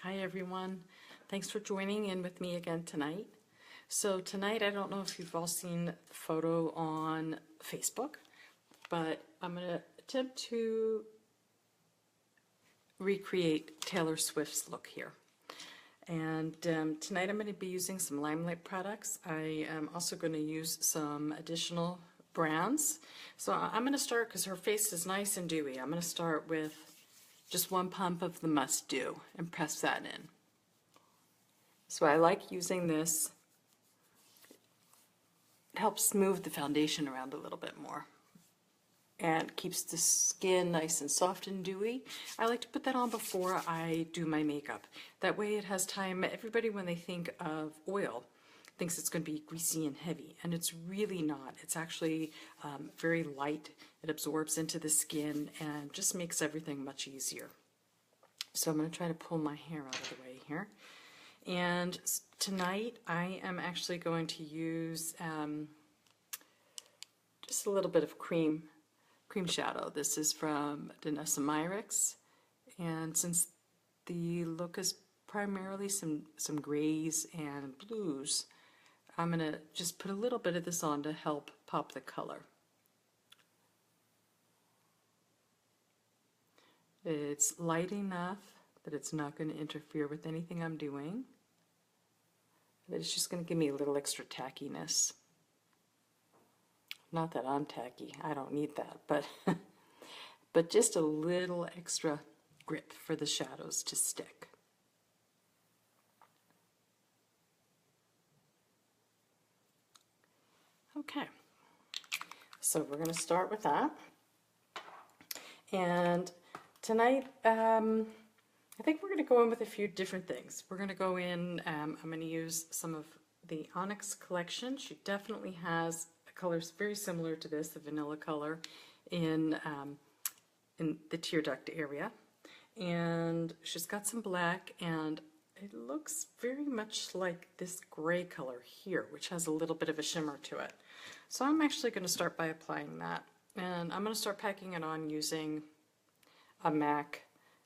Hi everyone. Thanks for joining in with me again tonight. So tonight, I don't know if you've all seen the photo on Facebook, but I'm going to attempt to recreate Taylor Swift's look here. And tonight I'm going to be using some Limelight products. I am also going to use some additional brands. So I'm going to start, because her face is nice and dewy, I'm going to start with just one pump of the Must Do and press that in. So I like using this. It helps smooth the foundation around a little bit more and keeps the skin nice and soft and dewy. I like to put that on before I do my makeup. That way it has time. Everybody, when they think of oil, thinks it's going to be greasy and heavy, and it's really not. It's actually very light. It absorbs into the skin and just makes everything much easier. So I'm going to try to pull my hair out of the way here. And tonight I am actually going to use just a little bit of cream shadow. This is from Danessa Myricks, and since the look is primarily some grays and blues, I'm going to just put a little bit of this on to help pop the color. It's light enough that it's not going to interfere with anything I'm doing. But it's just going to give me a little extra tackiness. Not that I'm tacky, I don't need that, but just a little extra grip for the shadows to stick. Okay, so we're going to start with that. And tonight, I think we're going to go in with a few different things. We're going to go in, I'm going to use some of the Onyx collection. She definitely has colors very similar to this, the vanilla color, in the tear duct area. And she's got some black, and it looks very much like this gray color here, which has a little bit of a shimmer to it. So I'm actually going to start by applying that. And I'm going to start packing it on using a MAC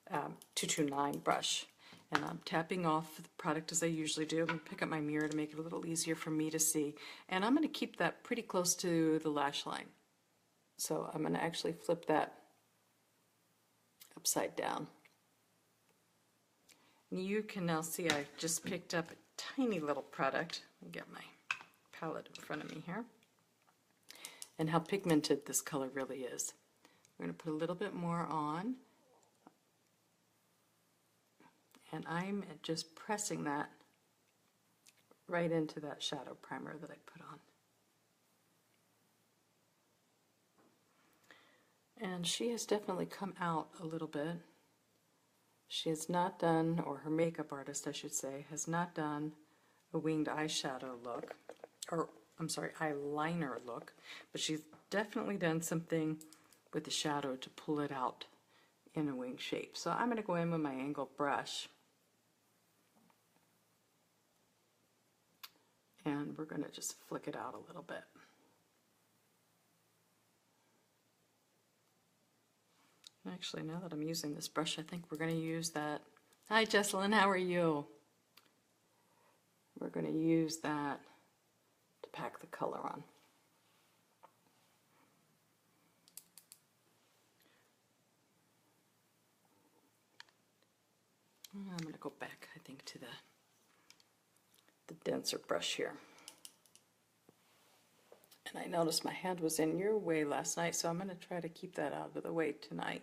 229 brush. And I'm tapping off the product as I usually do. I'm going to pick up my mirror to make it a little easier for me to see. And I'm going to keep that pretty close to the lash line. So I'm going to actually flip that upside down. And you can now see I just picked up a tiny little product. Let me get my palette in front of me here. And how pigmented this color really is. I'm going to put a little bit more on. And I'm just pressing that right into that shadow primer that I put on. And she has definitely come out a little bit. She has not done, or her makeup artist I should say, has not done a winged eyeshadow look, or I'm sorry, eyeliner look, but she's definitely done something with the shadow to pull it out in a wing shape. So I'm going to go in with my angled brush. And we're going to just flick it out a little bit. Actually, now that I'm using this brush, I think we're going to use that. Hi, Jesselyn, how are you? We're going to use that to pack the color on. I'm going to go back, I think, to the denser brush here. And I noticed my hand was in your way last night, so I'm going to try to keep that out of the way tonight.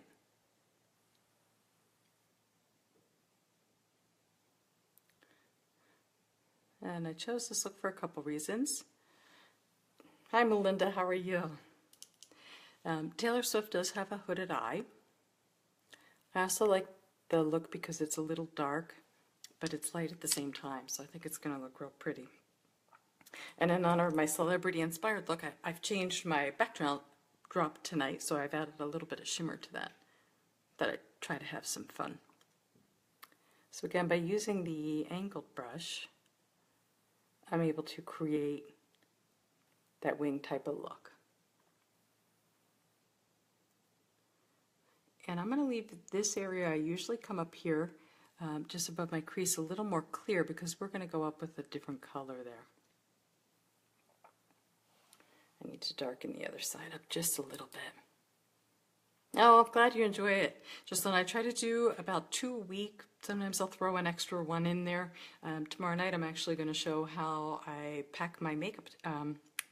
And I chose this look for a couple reasons. Hi Melinda, how are you? Taylor Swift does have a hooded eye. I also like the look because it's a little dark, but it's light at the same time, so I think it's going to look real pretty. And in honor of my celebrity-inspired look, I've changed my background drop tonight, so I've added a little bit of shimmer to that I try to have some fun. So again, by using the angled brush, I'm able to create that wing type of look. And I'm going to leave this area. I usually come up here just above my crease a little more clear because we're going to go up with a different color there. I need to darken the other side up just a little bit. Oh, I'm glad you enjoy it. Just then I try to do about 2 a week. Sometimes I'll throw an extra one in there. Tomorrow night I'm actually going to show how I pack my makeup,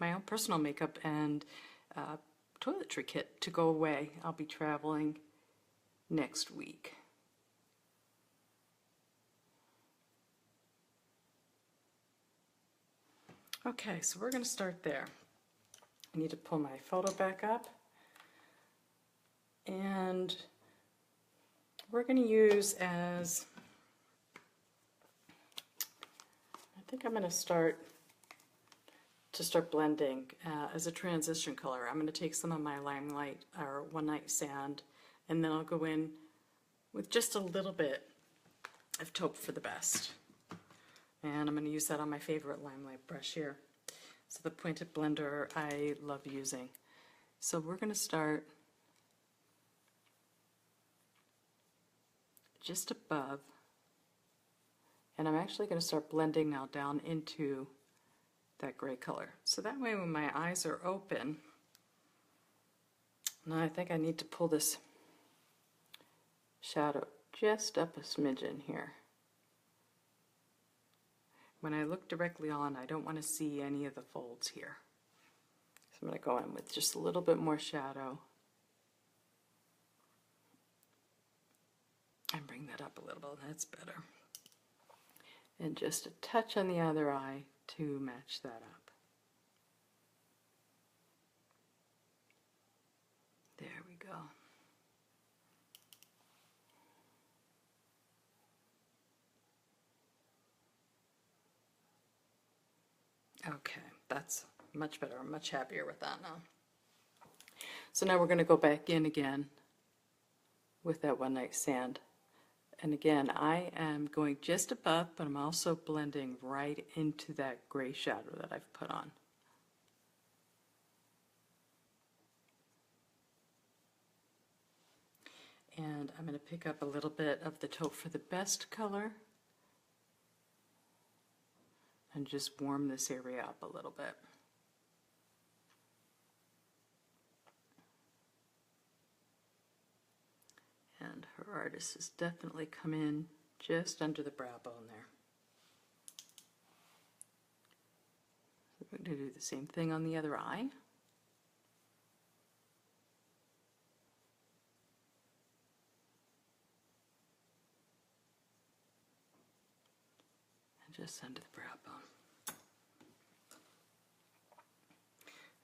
my own personal makeup and toiletry kit to go away. I'll be traveling next week. Okay, so we're going to start there. I need to pull my photo back up. And we're going to use as, I think I'm going to start blending as a transition color. I'm going to take some of my Limelight or One Night Sand, and then I'll go in with just a little bit of Taupe for the Best. And I'm going to use that on my favorite Limelight brush here. So the pointed blender I love using. So we're going to start just above, and I'm actually going to start blending now down into that gray color. So that way when my eyes are open, now I think I need to pull this shadow just up a smidgen here. When I look directly on, I don't want to see any of the folds here. So I'm going to go in with just a little bit more shadow and bring that up a little bit. That's better. And just a touch on the other eye to match that up. There we go. Okay, that's much better. I'm much happier with that now. So now we're going to go back in again with that One Night Sand. And again, I am going just above, but I'm also blending right into that gray shadow that I've put on. And I'm going to pick up a little bit of the Taupe for the Best color and just warm this area up a little bit. And her artist has definitely come in just under the brow bone there. So we're going to do the same thing on the other eye. And just under the brow bone.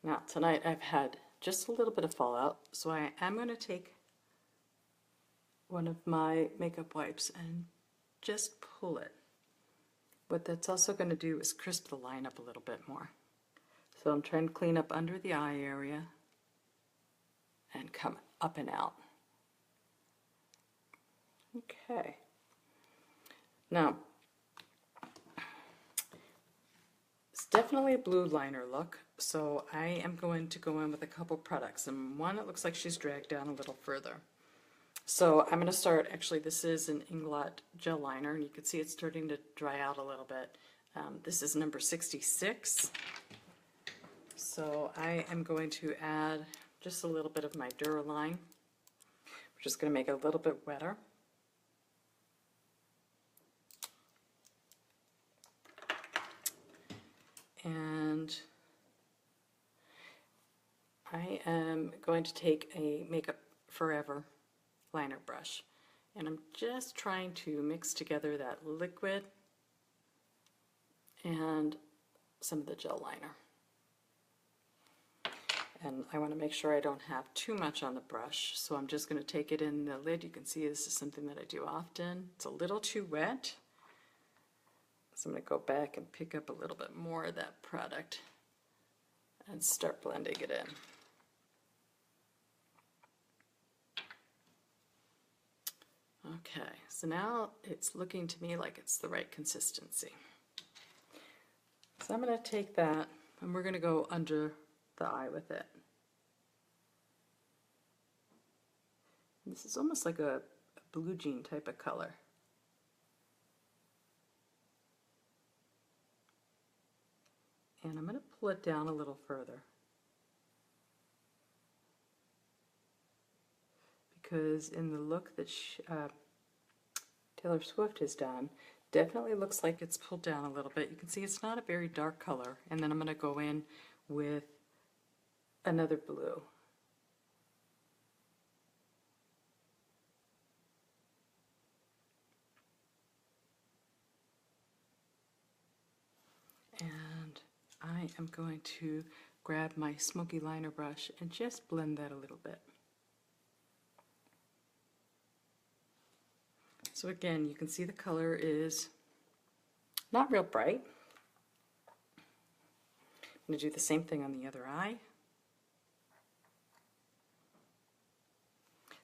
Now tonight I've had just a little bit of fallout, so I am going to take one of my makeup wipes and just pull it. What that's also going to do is crisp the line up a little bit more. So I'm trying to clean up under the eye area and come up and out. Okay. Now, it's definitely a blue liner look, so I am going to go in with a couple products, and one it looks like she's dragged down a little further. So I'm going to start, actually this is an Inglot gel liner, and you can see it's starting to dry out a little bit. This is number 66. So I am going to add just a little bit of my Duraline, which is going to make it a little bit wetter. And I am going to take a Makeup Forever liner brush, and I'm just trying to mix together that liquid and some of the gel liner. And I want to make sure I don't have too much on the brush, so I'm just going to take it in the lid. You can see this is something that I do often. It's a little too wet, so I'm going to go back and pick up a little bit more of that product and start blending it in. Okay, so now it's looking to me like it's the right consistency. So I'm going to take that and we're going to go under the eye with it. This is almost like a blue jean type of color. And I'm going to pull it down a little further, because in the look that Taylor Swift has done, definitely looks like it's pulled down a little bit. You can see it's not a very dark color. And then I'm going to go in with another blue. And I am going to grab my smoky liner brush and just blend that a little bit. So again, you can see the color is not real bright. I'm going to do the same thing on the other eye.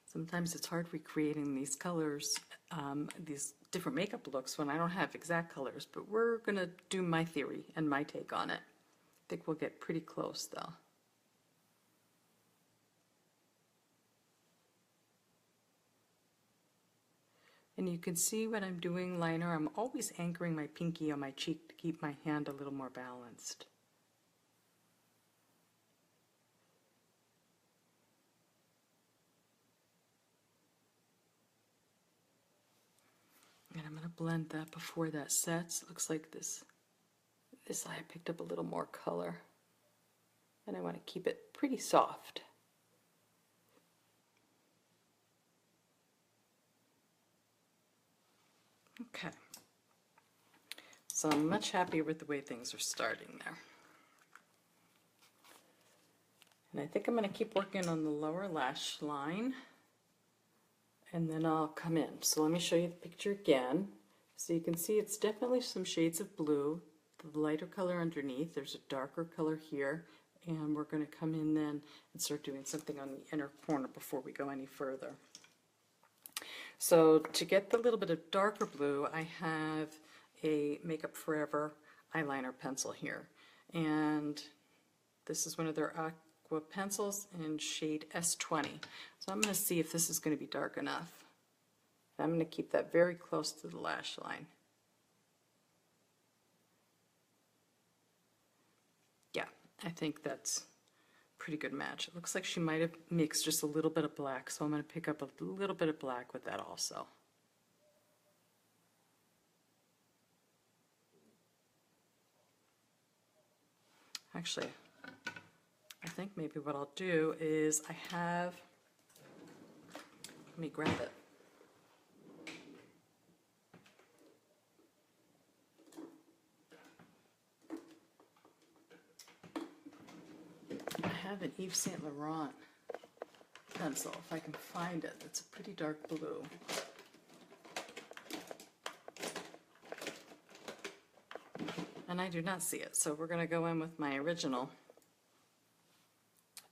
Sometimes it's hard recreating these colors, these different makeup looks when I don't have exact colors, but we're going to do my theory and my take on it. I think we'll get pretty close though. And you can see when I'm doing liner, I'm always anchoring my pinky on my cheek to keep my hand a little more balanced. And I'm going to blend that before that sets. It looks like this eye picked up a little more color. And I want to keep it pretty soft. Okay. So I'm much happier with the way things are starting there. And I think I'm going to keep working on the lower lash line, and then I'll come in. So let me show you the picture again. So you can see it's definitely some shades of blue, the lighter color underneath, there's a darker color here, and we're going to come in then and start doing something on the inner corner before we go any further. So to get the little bit of darker blue, I have a Makeup Forever eyeliner pencil here, and this is one of their aqua pencils in shade S20. So I'm going to see if this is going to be dark enough. I'm going to keep that very close to the lash line. Yeah, I think that's a pretty good match. It looks like she might have mixed just a little bit of black, so I'm going to pick up a little bit of black with that also. Actually, I think maybe what I'll do is let me grab it. I have an Yves Saint Laurent pencil, if I can find it. It's a pretty dark blue. And I do not see it, so we're going to go in with my original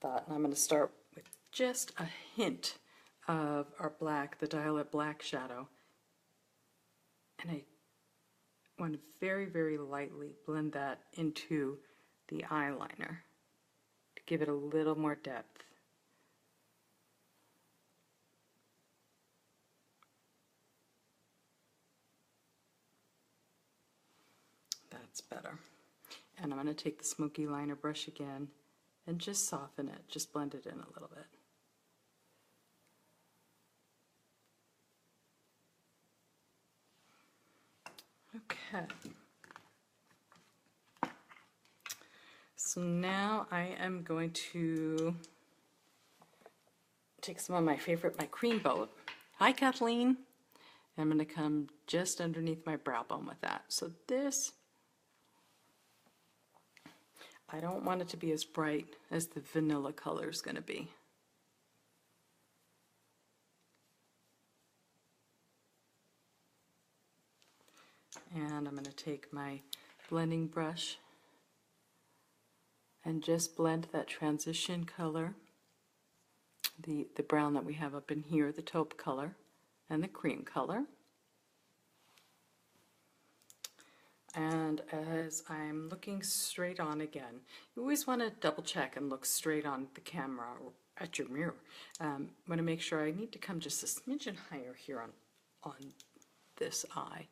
thought, and I'm going to start with just a hint of our black, the Dial It Black shadow, and I want to very, very lightly blend that into the eyeliner to give it a little more depth. That's better. And I'm going to take the smoky liner brush again and just soften it, just blend it in a little bit. Okay. So now I am going to take some of my favorite, my Cream Boat. Hi, Kathleen. I'm going to come just underneath my brow bone with that. So this, I don't want it to be as bright as the vanilla color is going to be. And I'm going to take my blending brush and just blend that transition color, the brown that we have up in here, the taupe color, and the cream color. And as I'm looking straight on again, you always want to double check and look straight on the camera or at your mirror. Want to make sure I need to come just a smidgen higher here on this eye.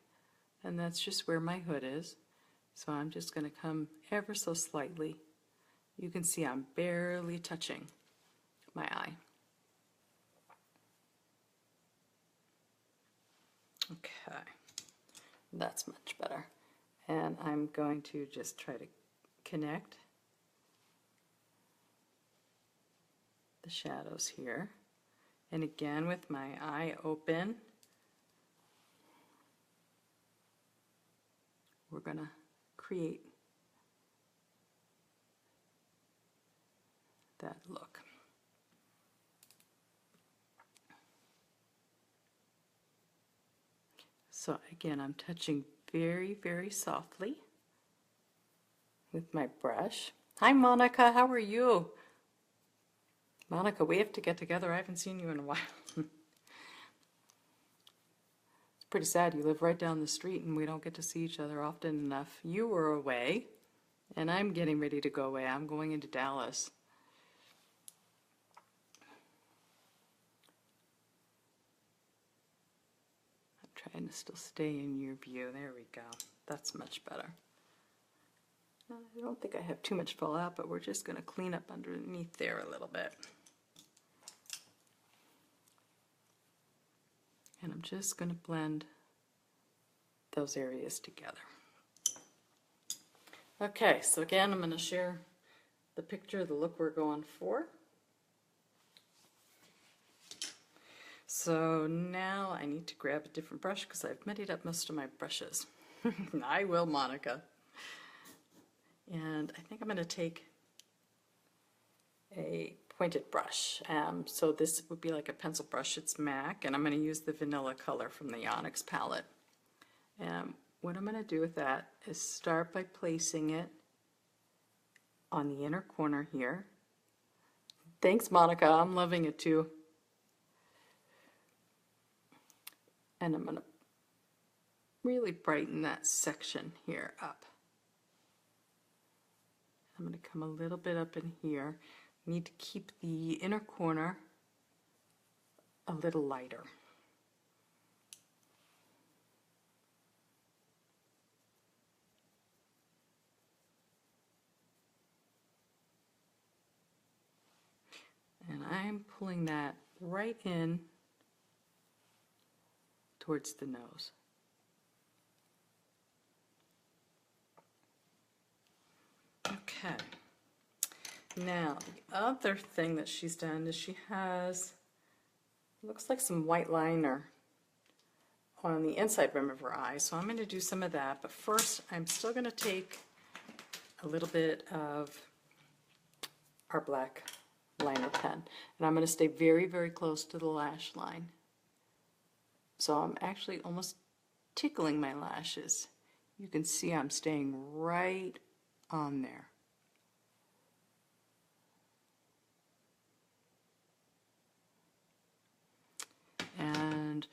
And that's just where my hood is. So I'm just going to come ever so slightly. You can see I'm barely touching my eye. Okay, that's much better. And I'm going to just try to connect the shadows here. And again, with my eye open, we're going to create that look. So again, I'm touching very, very softly with my brush. Hi Monica, how are you? Monica, we have to get together. I haven't seen you in a while. It's pretty sad. You live right down the street and we don't get to see each other often enough. You were away and I'm getting ready to go away. I'm going into Dallas. Trying to still stay in your view. There we go. That's much better. I don't think I have too much fallout, but we're just going to clean up underneath there a little bit. And I'm just going to blend those areas together. Okay, so again, I'm going to share the picture, the look we're going for. So now I need to grab a different brush because I've muddied up most of my brushes. I will, Monica. And I think I'm going to take a pointed brush. So this would be like a pencil brush. It's MAC, and I'm going to use the vanilla color from the Onyx palette. What I'm going to do with that is start by placing it on the inner corner here. Thanks, Monica. I'm loving it too. And I'm going to really brighten that section here up. I'm going to come a little bit up in here. I need to keep the inner corner a little lighter. And I'm pulling that right in towards the nose. Okay. Now, the other thing that she's done is she has, looks like some white liner on the inside rim of her eye. So I'm going to do some of that. But first, I'm still going to take a little bit of our black liner pen. And I'm going to stay very, very close to the lash line. So I'm actually almost tickling my lashes. You can see I'm staying right on there. And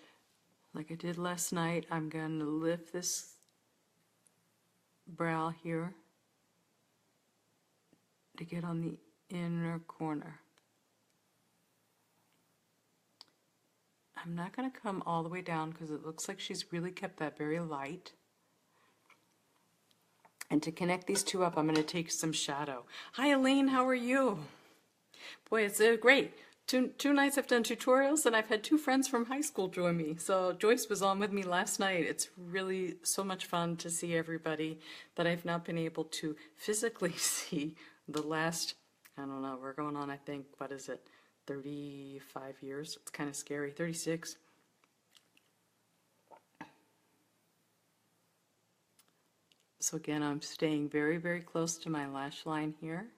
like I did last night, I'm going to lift this brow here to get on the inner corner. I'm not going to come all the way down because it looks like she's really kept that very light. And to connect these two up, I'm going to take some shadow. Hi Elaine, how are you? Boy, it's great. Two nights I've done tutorials and I've had two friends from high school join me. So Joyce was on with me last night. It's really so much fun to see everybody that I've not been able to physically see the last, I don't know, we're going on, I think, what is it, 35 years? It's kind of scary, 36. So again, I'm staying very, very close to my lash line here.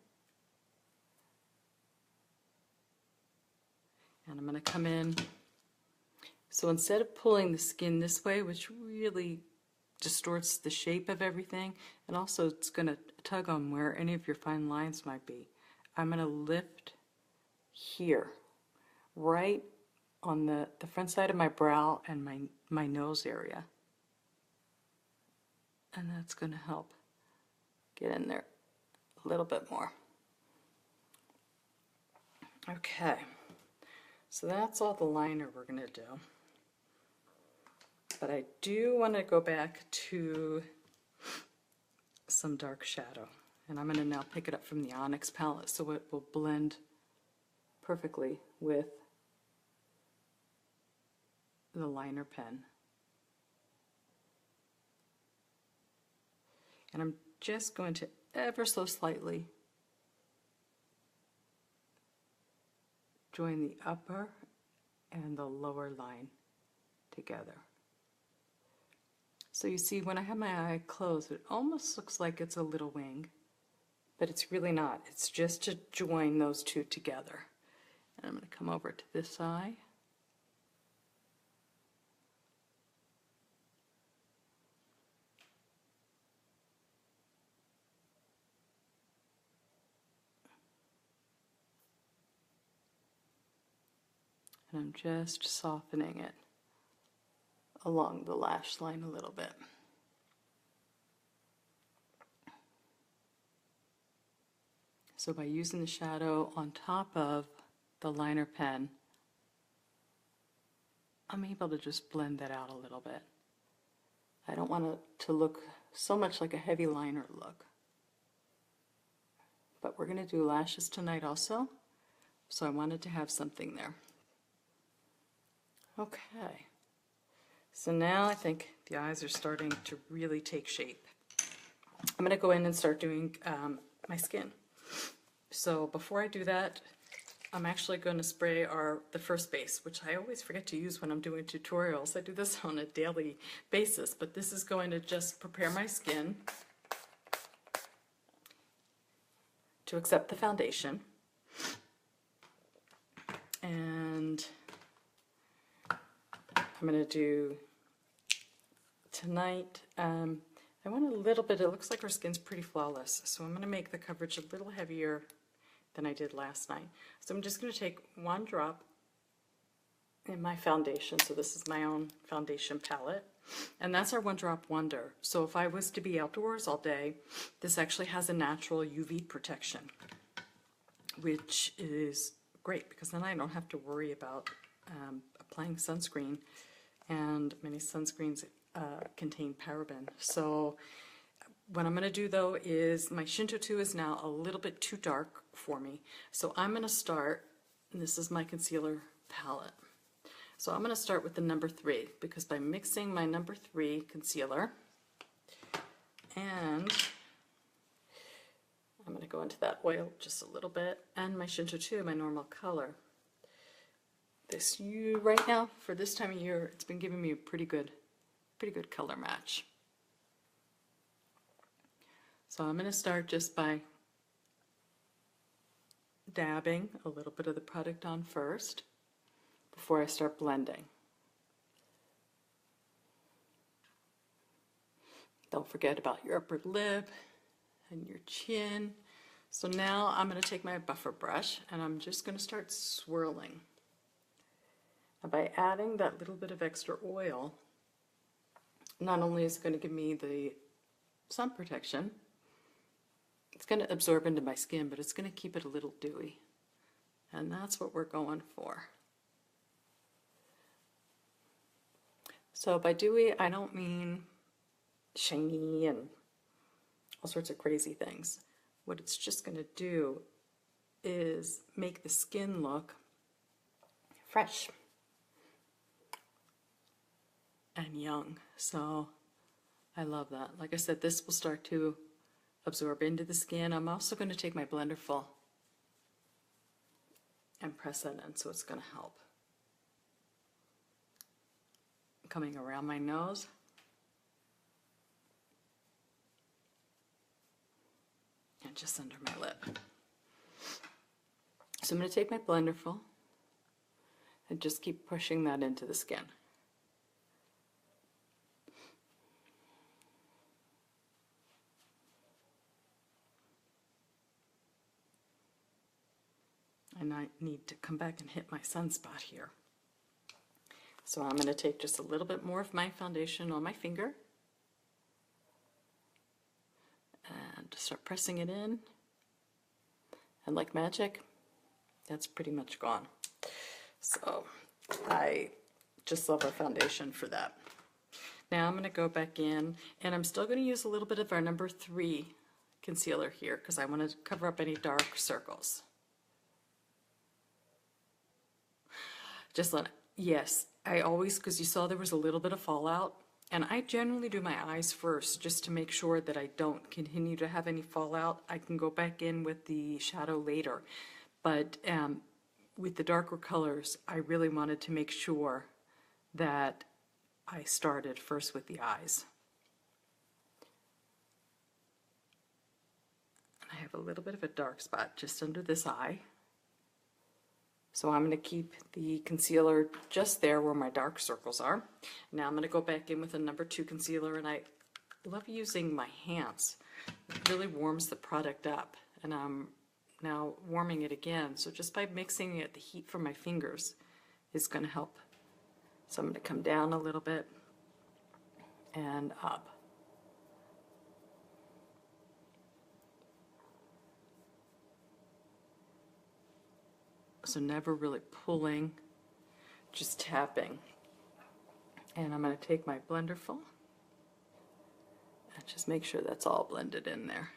And I'm going to come in. So instead of pulling the skin this way, which really distorts the shape of everything, and also it's going to tug on where any of your fine lines might be, I'm going to lift here, right on the front side of my brow and my nose area. And that's going to help get in there a little bit more. Okay. So that's all the liner we're going to do. But I do want to go back to some dark shadow. And I'm going to now pick it up from the Onyx palette so it will blend perfectly with the liner pen. And I'm just going to ever so slightly join the upper and the lower line together. So you see, when I have my eye closed, it almost looks like it's a little wing, but it's really not. It's just to join those two together. And I'm going to come over to this eye. And I'm just softening it along the lash line a little bit. So by using the shadow on top of the liner pen, I'm able to just blend that out a little bit. I don't want it to look so much like a heavy liner look. But we're going to do lashes tonight also, so I wanted to have something there. Okay, so now I think the eyes are starting to really take shape. I'm going to go in and start doing my skin. So before I do that, I'm actually going to spray the first base, which I always forget to use when I'm doing tutorials. I do this on a daily basis, but this is going to just prepare my skin to accept the foundation. And I'm going to do tonight, I want a little bit, it looks like her skin's pretty flawless, so I'm going to make the coverage a little heavier than I did last night. So I'm just going to take one drop in my foundation, so this is my own foundation palette, and that's our One Drop Wonder. So if I was to be outdoors all day, this actually has a natural UV protection, which is great because then I don't have to worry about applying sunscreen, and many sunscreens contain paraben. So what I'm going to do though is my Shinto 2 is now a little bit too dark for me. So I'm going to start, and this is my concealer palette. So I'm going to start with the number 3 because by mixing my number 3 concealer, and I'm going to go into that oil just a little bit, and my Shinto 2, my normal color. This right now, for this time of year, it's been giving me a pretty good color match. So I'm going to start just by dabbing a little bit of the product on first before I start blending. Don't forget about your upper lip and your chin. So now I'm going to take my buffer brush and I'm just going to start swirling. And by adding that little bit of extra oil, not only is it going to give me the sun protection, it's going to absorb into my skin, but it's going to keep it a little dewy. And that's what we're going for. So by dewy, I don't mean shiny and all sorts of crazy things. What it's just going to do is make the skin look fresh and young. So I love that. Like I said, this will start to absorb into the skin. I'm also going to take my blender full and press that in, so it's going to help. Coming around my nose. And just under my lip. So I'm going to take my blender full and just keep pushing that into the skin. And I need to come back and hit my sunspot here. So I'm going to take just a little bit more of my foundation on my finger and start pressing it in. And like magic, that's pretty much gone. So I just love our foundation for that. Now I'm going to go back in, and I'm still going to use a little bit of our number 3 concealer here because I want to cover up any dark circles. Just let it, yes, I always, because you saw there was a little bit of fallout, and I generally do my eyes first just to make sure that I don't continue to have any fallout. I can go back in with the shadow later, but with the darker colors, I really wanted to make sure that I started first with the eyes. And I have a little bit of a dark spot just under this eye. So I'm going to keep the concealer just there where my dark circles are. Now I'm going to go back in with a number 2 concealer, and I love using my hands. It really warms the product up, and I'm now warming it again. So just by mixing it, the heat from my fingers is going to help. So I'm going to come down a little bit and up. So never really pulling, just tapping. And I'm going to take my blender full and just make sure that's all blended in there.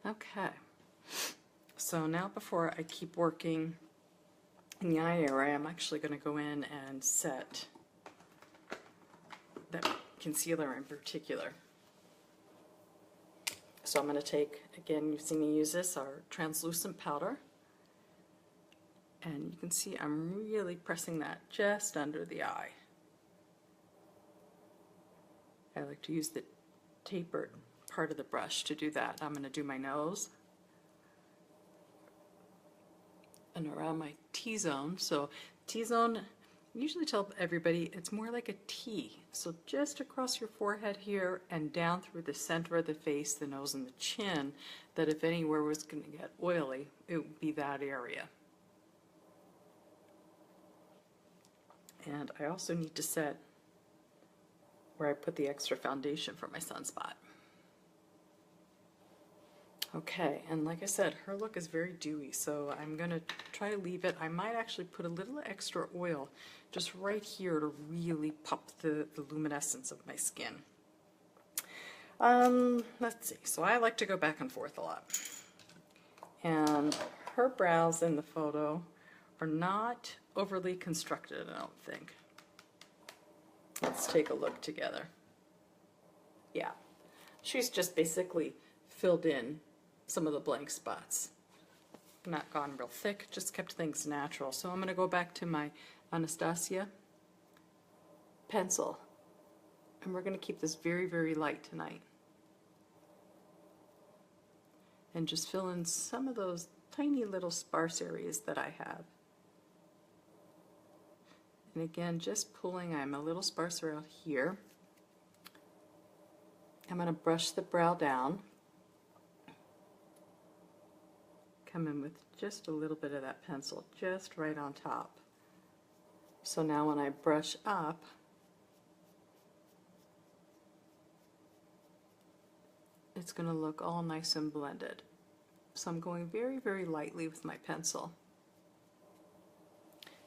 Okay, so now before I keep working in the eye area, I'm actually going to go in and set that concealer in particular. So I'm going to take, again, you've seen me use this, our translucent powder, and you can see I'm really pressing that just under the eye. I like to use the tapered part of the brush to do that. I'm going to do my nose and around my T-zone. So T-zone, I usually tell everybody it's more like a T. So just across your forehead here and down through the center of the face, the nose and the chin, that if anywhere was going to get oily, it would be that area. And I also need to set where I put the extra foundation for my sunspot. Okay, and like I said, her look is very dewy, so I'm going to try to leave it. I might actually put a little extra oil just right here to really pop the luminescence of my skin. Let's see, so I like to go back and forth a lot. And her brows in the photo are not overly constructed, I don't think. Let's take a look together. Yeah, she's just basically filled in some of the blank spots. Not gone real thick, just kept things natural. So I'm going to go back to my Anastasia pencil, and we're going to keep this very, very light tonight. And just fill in some of those tiny little sparse areas that I have. And again, just pulling, I'm a little sparser out here. I'm going to brush the brow down. Come in with just a little bit of that pencil, just right on top. So now when I brush up, it's going to look all nice and blended. So I'm going very, very lightly with my pencil.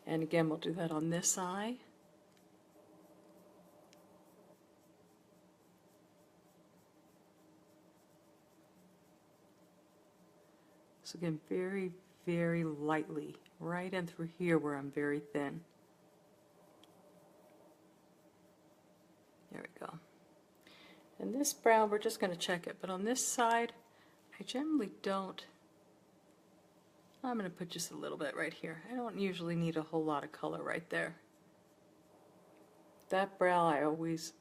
And again, we'll do that on this eye. So again, very, very lightly, right in through here where I'm very thin. There we go. And this brow, we're just going to check it, but on this side, I generally don't. I'm going to put just a little bit right here. I don't usually need a whole lot of color right there. That brow I always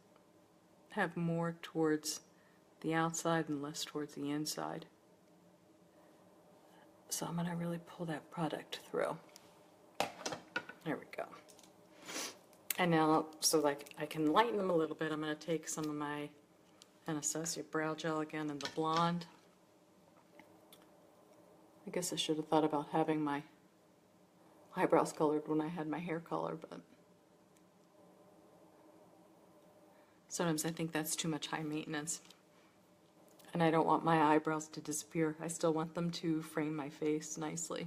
have more towards the outside and less towards the inside. So I'm going to really pull that product through. There we go. And now, so like I can lighten them a little bit, I'm going to take some of my Anastasia brow gel again in the blonde. I guess I should have thought about having my eyebrows colored when I had my hair colored, but sometimes I think that's too much high maintenance. And I don't want my eyebrows to disappear. I still want them to frame my face nicely.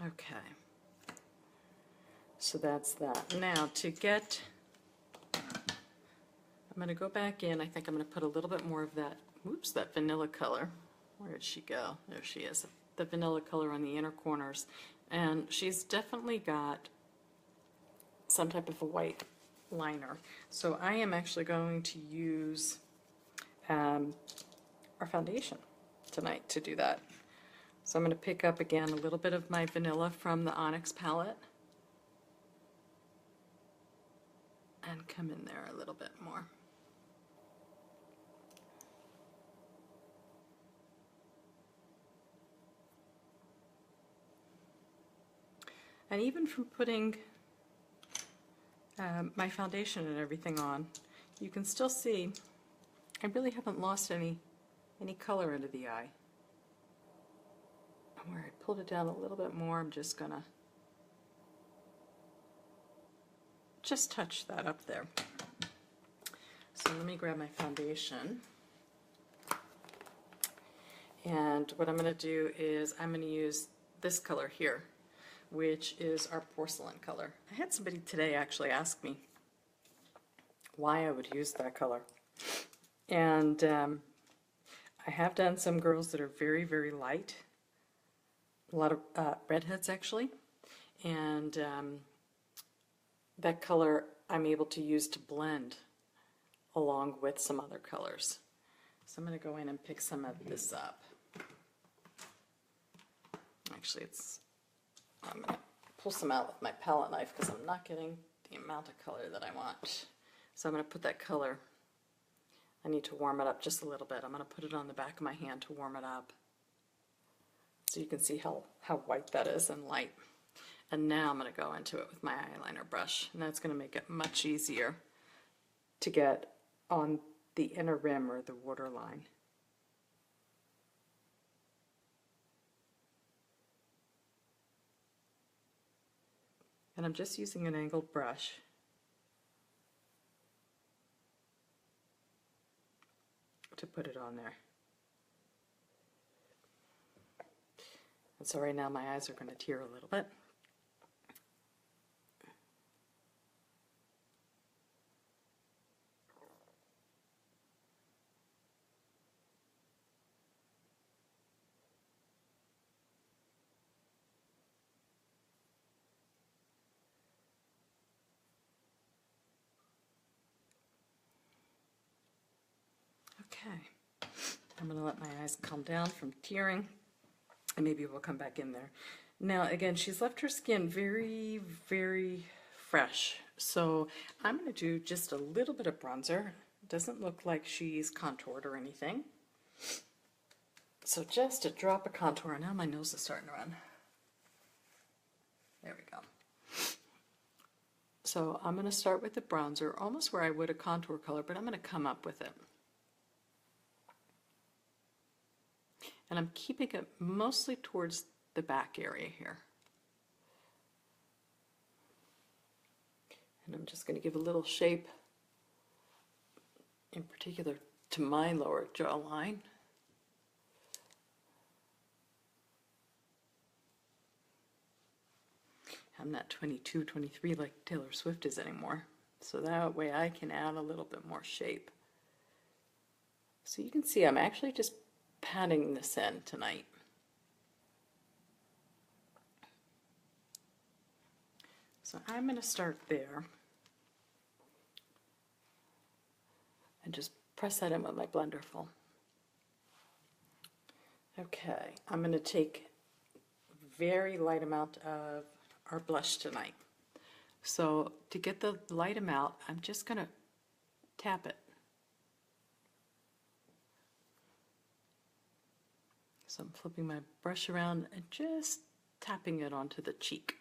Okay. So that's that. Now to get, I'm going to go back in. I think I'm going to put a little bit more of that, whoops, that vanilla color. Where did she go? There she is. The vanilla color on the inner corners. And she's definitely got some type of a white liner. So I am actually going to use our foundation tonight to do that. So I'm going to pick up again a little bit of my vanilla from the Onyx palette and come in there a little bit more. And even from putting my foundation and everything on, you can still see I really haven't lost any color into the eye. Where I pulled it down a little bit more, I'm just gonna just touch that up there. So let me grab my foundation. And what I'm going to do is I'm going to use this color here, which is our porcelain color. I had somebody today actually ask me why I would use that color. And I have done some girls that are very, very light. A lot of redheads actually. And that color I'm able to use to blend along with some other colors. So I'm going to go in and pick some of this up. Actually, I'm going to pull some out with my palette knife because I'm not getting the amount of color that I want. So I'm going to put that color, I need to warm it up just a little bit. I'm going to put it on the back of my hand to warm it up. So you can see how white that is and light. And now I'm going to go into it with my eyeliner brush, and that's going to make it much easier to get on the inner rim or the waterline. And I'm just using an angled brush. To put it on there. And so right now my eyes are going to tear a little bit. Okay, I'm going to let my eyes calm down from tearing, and maybe we'll come back in there. Now again, she's left her skin very, very fresh, so I'm going to do just a little bit of bronzer. It doesn't look like she's contoured or anything. So just a drop of contour. Now my nose is starting to run. There we go. So I'm going to start with the bronzer, almost where I would a contour color, but I'm going to come up with it. And I'm keeping it mostly towards the back area here. And I'm just going to give a little shape, in particular to my lower jawline. I'm not 22, 23 like Taylor Swift is anymore. So that way I can add a little bit more shape. So you can see I'm actually just patting this in tonight. So I'm going to start there and just press that in with my blender full. Okay, I'm going to take a very light amount of our blush tonight. So to get the light amount, I'm just going to tap it. So I'm flipping my brush around and just tapping it onto the cheek.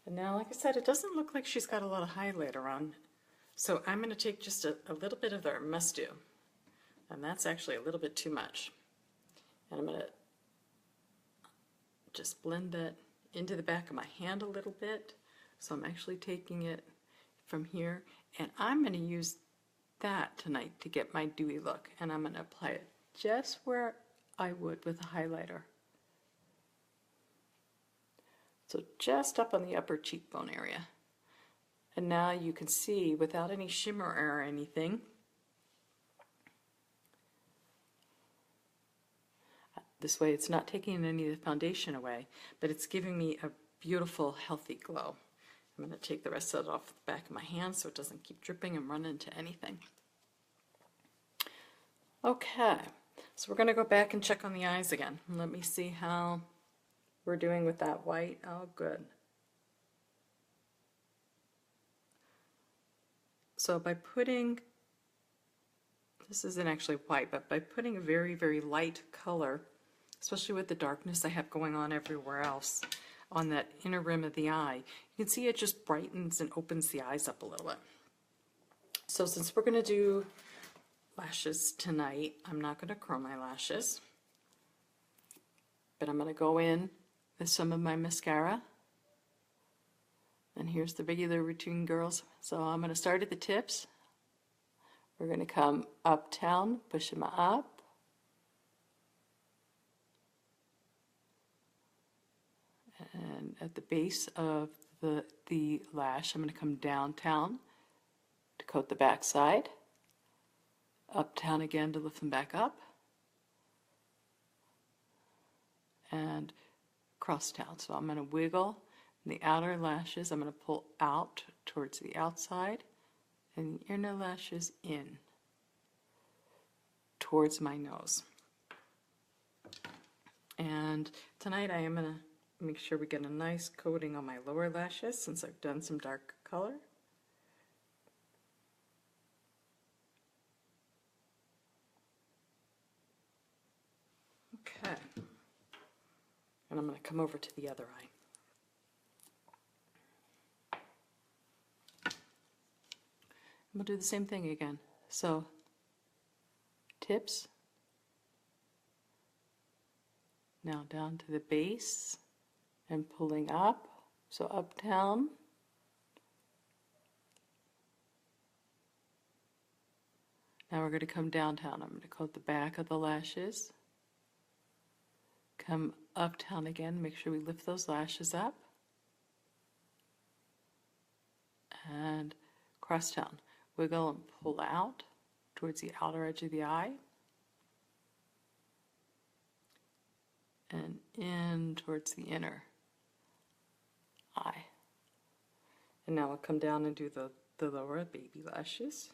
And now, like I said, it doesn't look like she's got a lot of highlighter on. So I'm going to take just a little bit of our Must Do. And that's actually a little bit too much. And I'm going to just blend that into the back of my hand a little bit. So I'm actually taking it from here, and I'm going to use that tonight to get my dewy look, and I'm going to apply it just where I would with a highlighter. So just up on the upper cheekbone area. And now you can see without any shimmer or anything, this way it's not taking any of the foundation away, but it's giving me a beautiful, healthy glow. I'm going to take the rest of it off the back of my hand so it doesn't keep dripping and run into anything. Okay, so we're going to go back and check on the eyes again. Let me see how we're doing with that white. Oh, good. So by putting, this isn't actually white, but by putting a very, very light color, especially with the darkness I have going on everywhere else, on that inner rim of the eye, you can see it just brightens and opens the eyes up a little bit. So since we're going to do lashes tonight, I'm not going to curl my lashes, but I'm going to go in with some of my mascara. And here's the regular routine, girls. So I'm going to start at the tips. We're going to come uptown, push them up. And at the base of the lash, I'm going to come downtown to coat the back side. Uptown again to lift them back up. And crosstown. So I'm going to wiggle the outer lashes. I'm going to pull out towards the outside and the inner lashes in towards my nose. And tonight I am going to make sure we get a nice coating on my lower lashes since I've done some dark color. Okay. And I'm going to come over to the other eye. We'll do the same thing again. So, tips. Now down to the base and pulling up. So uptown. Now we're going to come downtown. I'm going to coat the back of the lashes. Come uptown again. Make sure we lift those lashes up. And crosstown. Wiggle and pull out towards the outer edge of the eye. And in towards the inner eye. And now I'll come down and do the lower baby lashes.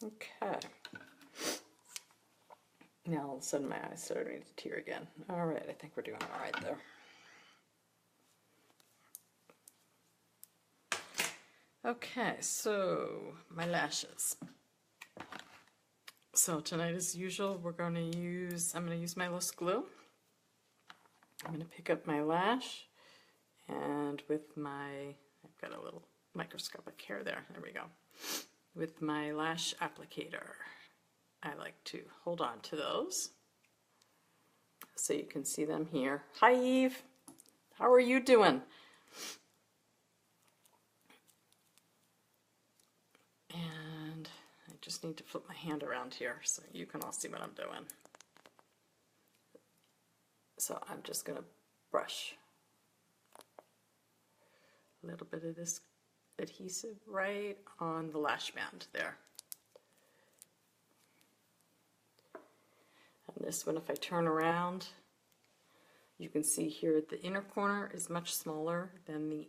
Okay. Now all of a sudden my eyes starting to tear again. All right, I think we're doing all right there. Okay, so my lashes. So tonight, as usual, I'm going to use my Loose Glue. I'm going to pick up my lash, and with my, I've got a little microscopic hair there. There we go. With my lash applicator, I like to hold on to those so you can see them here. Hi, Eve. How are you doing? And I just need to flip my hand around here so you can all see what I'm doing. So I'm just going to brush a little bit of this adhesive right on the lash band there. And this one, if I turn around, you can see here the inner corner is much smaller than the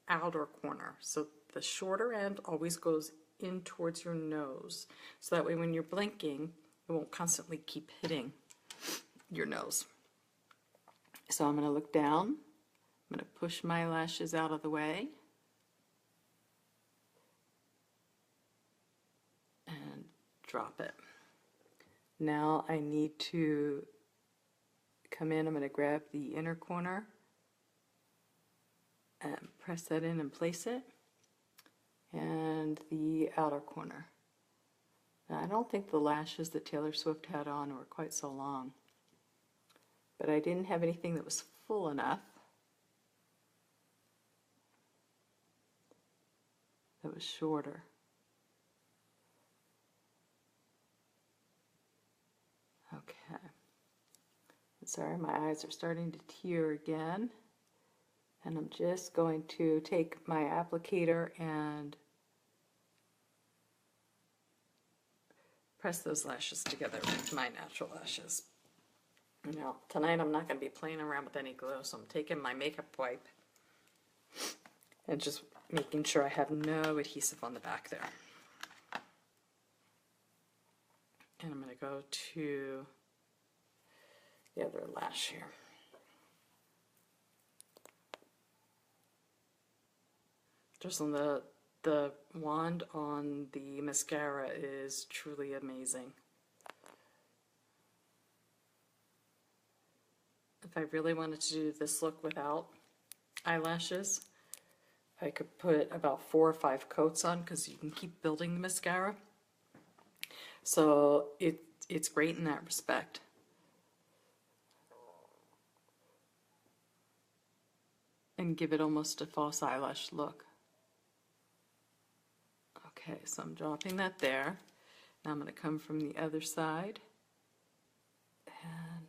outer corner. So the shorter end always goes in towards your nose. So that way when you're blinking, it won't constantly keep hitting your nose. So I'm going to look down. I'm going to push my lashes out of the way. And drop it. Now I need to come in. I'm going to grab the inner corner and press that in and place it. And the outer corner. Now, I don't think the lashes that Taylor Swift had on were quite so long, but I didn't have anything that was full enough. That was shorter. Okay. Sorry, my eyes are starting to tear again. And I'm just going to take my applicator and press those lashes together with my natural lashes. Now, tonight I'm not going to be playing around with any glue, so I'm taking my makeup wipe and just making sure I have no adhesive on the back there. And I'm going to go to the other lash here. Just on the wand on the mascara is truly amazing. If I really wanted to do this look without eyelashes, I could put about 4 or 5 coats on because you can keep building the mascara. So it's great in that respect. And give it almost a false eyelash look. Okay, so I'm dropping that there. Now I'm going to come from the other side and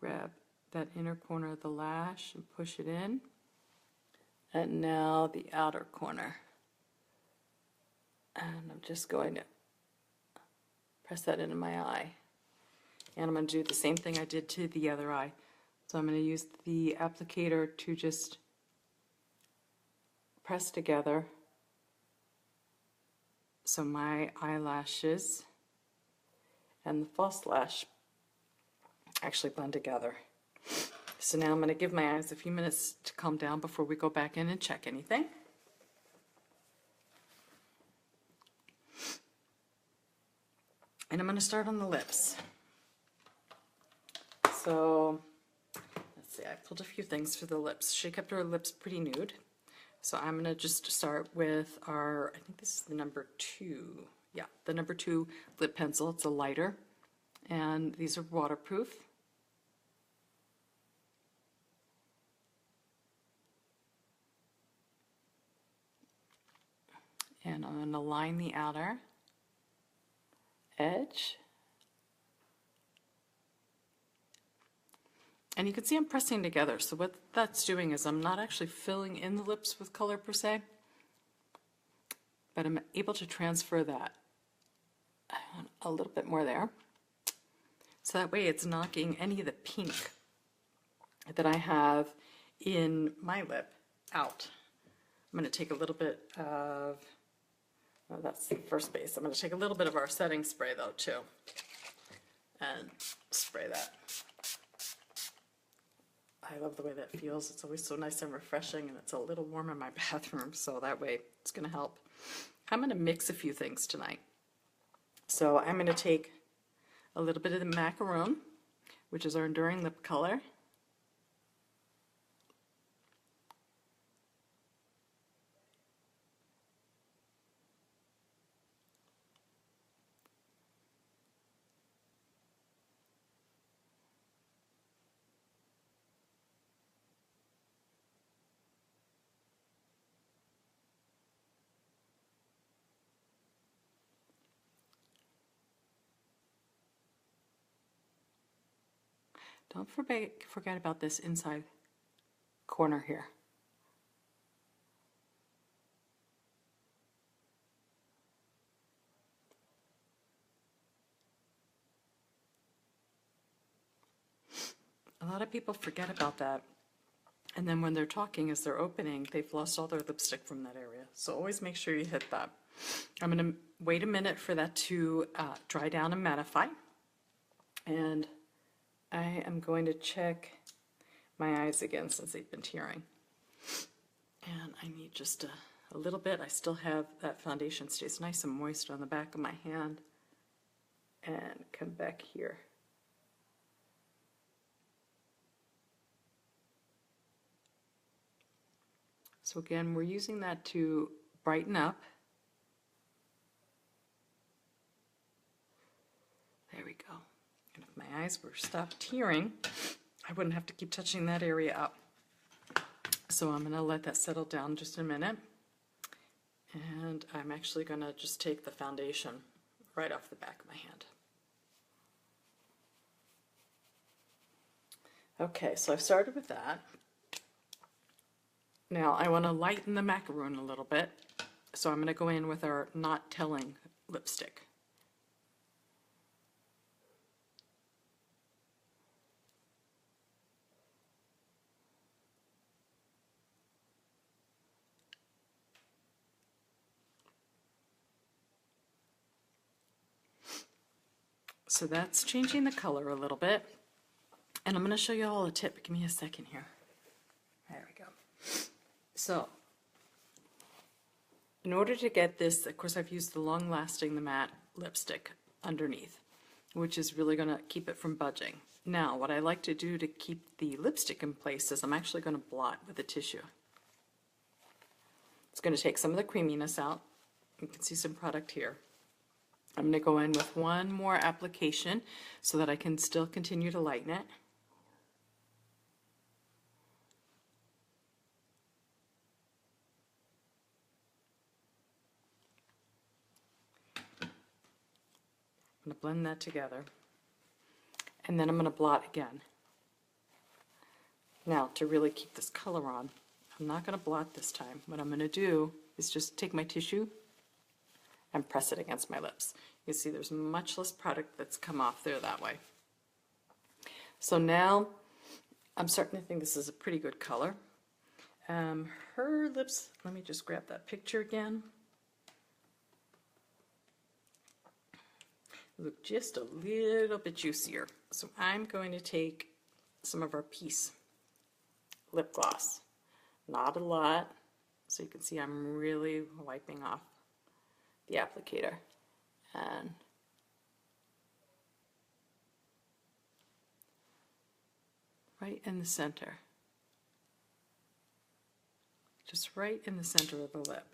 grab that inner corner of the lash and push it in. And now the outer corner. And I'm just going to press that into my eye. And I'm going to do the same thing I did to the other eye. So I'm going to use the applicator to just press together so my eyelashes and the false lash actually blend together. So now I'm going to give my eyes a few minutes to calm down before we go back in and check anything. And I'm going to start on the lips. So let's see, I pulled a few things for the lips. She kept her lips pretty nude. So I'm going to just start with our, I think this is the number 2. Yeah, the number 2 lip pencil. It's a lighter. And these are waterproof. And I'm going to line the outer edge. And you can see I'm pressing together. So what that's doing is I'm not actually filling in the lips with color per se, but I'm able to transfer that a little bit more there. So that way it's knocking any of the pink that I have in my lip out. I'm going to take a little bit of, oh, that's the first base. I'm going to take a little bit of our setting spray though too and spray that. I love the way that feels. It's always so nice and refreshing, and it's a little warm in my bathroom, so that way it's going to help. I'm going to mix a few things tonight. So I'm going to take a little bit of the macaroon, which is our enduring lip color. Don't forget about this inside corner here. A lot of people forget about that, and then when they're talking as they're opening, they've lost all their lipstick from that area. So always make sure you hit that. I'm going to wait a minute for that to dry down and mattify, and I am going to check my eyes again since they've been tearing. And I need just a little bit. I still have that foundation stays nice and moist on the back of my hand. And come back here. So again, we're using that to brighten up. we go. And if my eyes were stopped tearing, I wouldn't have to keep touching that area up. So I'm going to let that settle down just a minute. And I'm actually going to just take the foundation right off the back of my hand. Okay, so I've started with that. Now I want to lighten the macaroon a little bit, so I'm going to go in with our Not Telling lipstick. So that's changing the color a little bit. And I'm going to show you all a tip. Give me a second here. There we go. So, in order to get this, of course I've used the Long Lasting, the matte lipstick underneath, which is really going to keep it from budging. Now, what I like to do to keep the lipstick in place is I'm actually going to blot with a tissue. It's going to take some of the creaminess out. You can see some product here. I'm going to go in with one more application so that I can still continue to lighten it. I'm going to blend that together. And then I'm going to blot again. Now, to really keep this color on, I'm not going to blot this time. What I'm going to do is just take my tissue and press it against my lips. You can see there's much less product that's come off there that way. So now I'm starting to think this is a pretty good color. Her lips, let me just grab that picture again. Look just a little bit juicier. So I'm going to take some of our Peace lip gloss. Not a lot, so you can see I'm really wiping off the applicator. And right in the center. Just right in the center of the lip.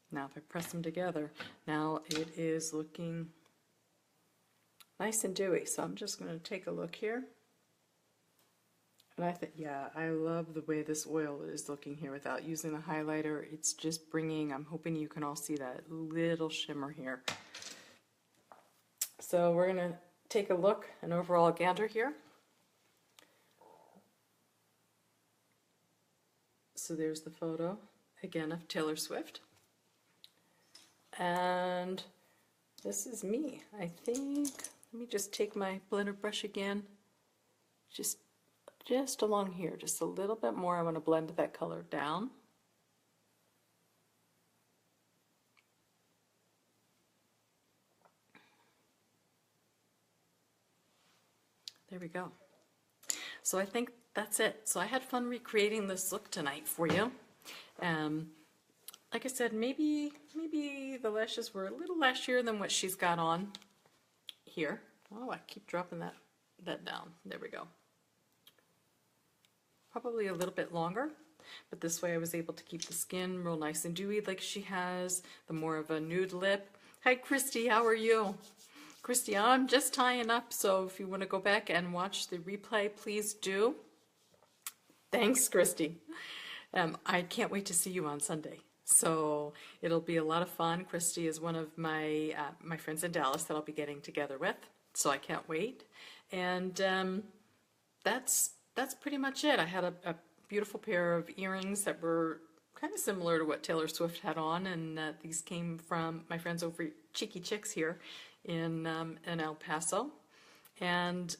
Now if I press them together, now it is looking nice and dewy. So I'm just going to take a look here. And I think, yeah, I love the way this oil is looking here without using the highlighter. It's just bringing, I'm hoping you can all see that little shimmer here. So we're going to take a look, an overall gander here. So there's the photo, again, of Taylor Swift. And this is me, I think. Let me just take my blender brush again. Just along here, just a little bit more. I want to blend that color down. There we go. So I think that's it. So I had fun recreating this look tonight for you. Like I said, maybe the lashes were a little lashier than what she's got on here. Oh, I keep dropping that down. There we go. Probably a little bit longer, but this way I was able to keep the skin real nice and dewy like she has, the more of a nude lip. Hi Christy, how are you? Christy, I'm just tying up, so if you want to go back and watch the replay, please do. Thanks, Christy. I can't wait to see you on Sunday. So it'll be a lot of fun. Christy is one of my my friends in Dallas that I'll be getting together with, so I can't wait. And that's pretty much it. I had a beautiful pair of earrings that were kind of similar to what Taylor Swift had on, and these came from my friends over at Cheeky Chicks here in El Paso. And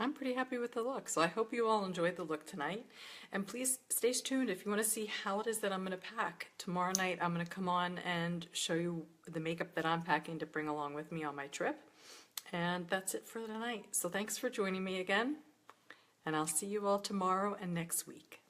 I'm pretty happy with the look, so I hope you all enjoyed the look tonight. And please stay tuned if you want to see how it is that I'm going to pack. Tomorrow night I'm going to come on and show you the makeup that I'm packing to bring along with me on my trip. And that's it for tonight. So thanks for joining me again, and I'll see you all tomorrow and next week.